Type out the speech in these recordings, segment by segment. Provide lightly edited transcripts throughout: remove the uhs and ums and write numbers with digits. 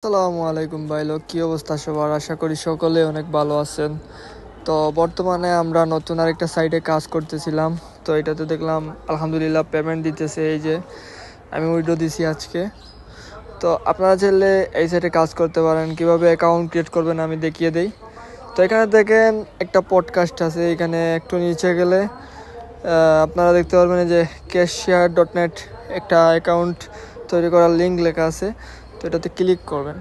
আসসালামু আলাইকুম ভাই লোক, কি অবস্থা সবার? আশা করি সকলে অনেক ভালো আছেন। তো বর্তমানে আমরা নতুন আরেকটা সাইটে কাজ করতেছিলাম। তো এটাতে দেখলাম আলহামদুলিল্লাহ পেমেন্ট দিতেছে। এই যে আমি উইড্রো দিছি আজকে। তো আপনারা চাইলে এই সাইটে কাজ করতে পারেন। কিভাবে অ্যাকাউন্ট ক্রিয়েট করবেন আমি দেখিয়ে দেই। তো এখানে দেখেন একটা পডকাস্ট আছে, এখানে একটু নিচে গেলে আপনারা দেখতে পারবেন যে cashshare.net একটা অ্যাকাউন্ট তৈরি করার লিঙ্ক লেখা আছে। তো এটাতে ক্লিক করবেন,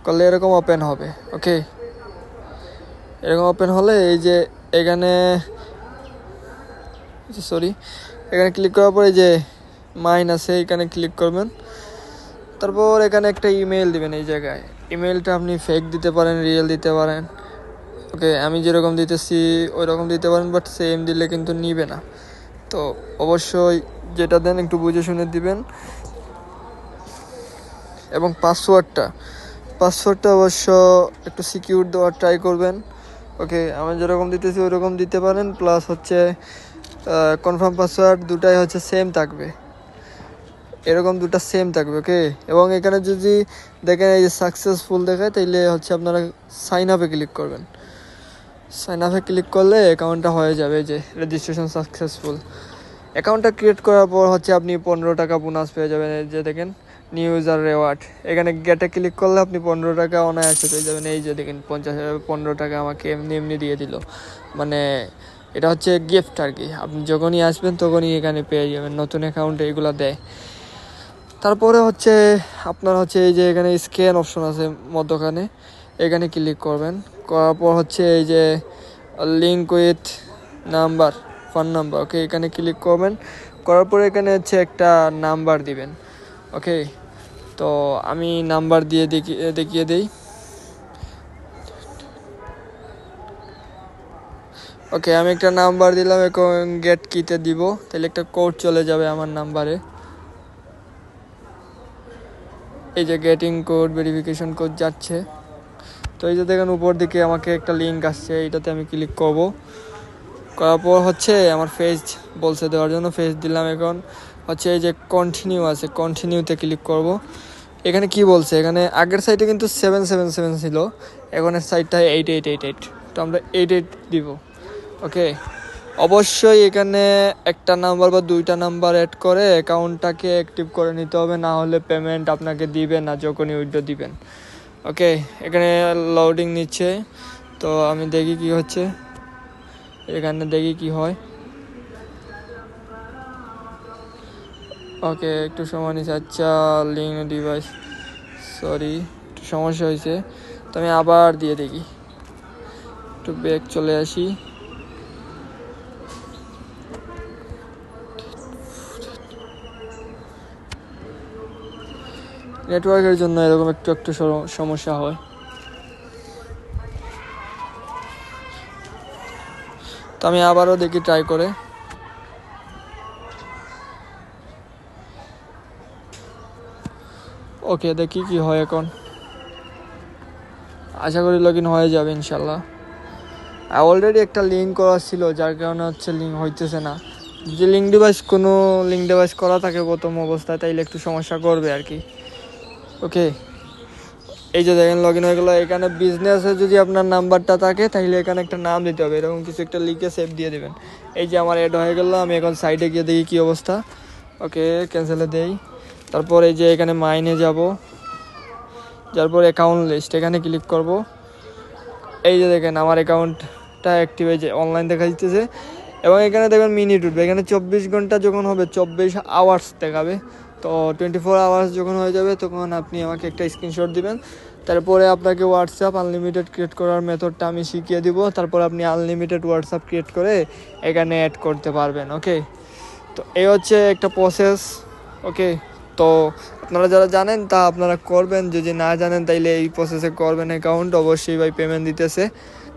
করলে এরকম ওপেন হবে। ওকে, এরকম ওপেন হলে এই যে এখানে এখানে ক্লিক করার পরে যে মাইন আছে এখানে ক্লিক করবেন। তারপর এখানে একটা ইমেল দিবেন। এই জায়গায় ইমেলটা আপনি ফেক দিতে পারেন, রিয়েল দিতে পারেন। ওকে, আমি যেরকম দিতেছি ওই রকম দিতে পারেন, বাট সেম দিলে কিন্তু নিবে না। তো অবশ্যই যেটা দেন একটু বুঝে শুনে দিবেন। এবং পাসওয়ার্ডটা অবশ্য একটু সিকিউর দেওয়ার ট্রাই করবেন। ওকে, আমি যেরকম দিতেছি ওই রকম দিতে পারেন। প্লাস হচ্ছে কনফার্ম পাসওয়ার্ড দুটাই হচ্ছে সেম থাকবে, এরকম দুটা সেম থাকবে। ওকে, এবং এখানে যদি দেখেন এই যে সাকসেসফুল দেখায়, তাইলে হচ্ছে আপনারা সাইন আপে ক্লিক করবেন। সাইন আপে ক্লিক করলে অ্যাকাউন্টটা হয়ে যাবে, যে রেজিস্ট্রেশন সাকসেসফুল। অ্যাকাউন্টটা ক্রিয়েট করার পর হচ্ছে আপনি 15 টাকা বোনাস পেয়ে যাবেন। এই যে দেখেন নিউ ইউজার রেওয়ার্ড, এখানে গেটে ক্লিক করলে আপনি 15 টাকা অনায়াসে পেয়ে যাবেন। এই যে দেখেন 15 টাকা আমাকে এমনি দিয়ে দিল। মানে এটা হচ্ছে গিফট আর কি। আপনি যখনই আসবেন তখনই এখানে পেয়ে যাবেন। নতুন অ্যাকাউন্টে এগুলো দেয়। তারপরে হচ্ছে আপনার হচ্ছে এই যে এখানে স্ক্যান অপশন আছে মধ্যখানে, এখানে ক্লিক করবেন। করার পর হচ্ছে এই যে লিঙ্ক উইথ ফোন নাম্বার, ওকে এখানে ক্লিক করবেন। করার পর এখানে হচ্ছে একটা নাম্বার দিবেন। ওকে, তো আমি নাম্বার দিয়ে দেখিয়ে দিই। ওকে, আমি একটা নাম্বার দিলাম, এখন গেট কিতে দিব, তাহলে একটা কোড চলে যাবে আমার নাম্বারে। এই যে গেটিং কোড, ভেরিফিকেশন কোড যাচ্ছে। তো এই যে দেখেন উপর দিকে আমাকে একটা লিঙ্ক আসছে, এইটাতে আমি ক্লিক করব। করার পর হচ্ছে আমার ফেস বলছে দেওয়ার জন্য, ফেস দিলাম। এখন হচ্ছে এই যে কন্টিনিউ আছে, কন্টিনিউতে ক্লিক করব। এখানে কি বলছে, এখানে আগের সাইটে কিন্তু 777 ছিল, এখনের সাইটটা 8888। তো আমরা 88 দিব। ওকে, অবশ্যই এখানে একটা নাম্বার বা দুইটা নাম্বার অ্যাড করে অ্যাকাউন্টটাকে অ্যাক্টিভ করে নিতে হবে, না হলে পেমেন্ট আপনাকে দিবে না যখনই উইথড্র দিবেন। ওকে, এখানে লোডিং নিচ্ছে, তো আমি দেখি কি হচ্ছে, এখানে দেখি কি হয়। ওকে, একটু সময় নিচ্ছে। আচ্ছা, লিঙ্ক ডিভাইস, একটু সমস্যা হয়েছে। তো আমি আবার দিয়ে দেখি, একটু ব্যাক চলে আসি। নেটওয়ার্কের জন্য এরকম একটু সমস্যা হয়। তো আমি আবারও দেখি ট্রাই করে। ওকে, দেখি কি হয় এখন। আশা করি লগ ইন হয়ে যাবে ইনশাল্লাহ। অলরেডি একটা লিঙ্ক করা ছিল, যার কারণে হচ্ছে লিঙ্ক হইতেছে না। যদি লিঙ্ক ডিভাইস করা থাকে প্রথম অবস্থায়, তাইলে একটু সমস্যা করবে আর কি। ওকে, এই যে দেখেন লগ ইন হয়ে গেলো। এখানে বিজনেসে যদি আপনার নাম্বারটা থাকে, তাহলে এখানে একটা নাম দিতে হবে, এরকম কিছু একটা লিখে সেভ দিয়ে দেবেন। এই যে আমার অ্যাড হয়ে গেলো, আমি এখন সাইডে গিয়ে দেখি কী অবস্থা। ওকে, ক্যান্সেলে দেই। তারপর এই যে এখানে মাইনে যাব, যারপর অ্যাকাউন্ট লিস্ট, এখানে ক্লিক করব। এই যে দেখেন আমার অ্যাকাউন্টটা অ্যাক্টিভ হয়েছে, অনলাইন দেখা দিতেছে। এবং এখানে দেখবেন মিনিট উঠবে, এখানে 24 ঘন্টা যখন হবে 24 আওয়ার্স দেখাবে। তো 24 আওয়ার্স যখন হয়ে যাবে, তখন আপনি আমাকে একটা স্ক্রিনশট দিবেন। তারপরে আপনাকে হোয়াটসঅ্যাপ আনলিমিটেড ক্রিয়েট করার মেথডটা আমি শিখিয়ে দিব। তারপর আপনি আনলিমিটেড হোয়াটসঅ্যাপ ক্রিয়েট করে এখানে অ্যাড করতে পারবেন। ওকে, তো এই হচ্ছে একটা প্রসেস। ওকে, তো আপনারা যারা জানেন তা আপনারা করবেন, যদি না জানেন তাইলে এই প্রসেসে করবেন। অ্যাকাউন্ট অবশ্যই ভাই পেমেন্ট দিতেছে,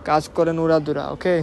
কাজ করেন উড়াদুরা। ওকে।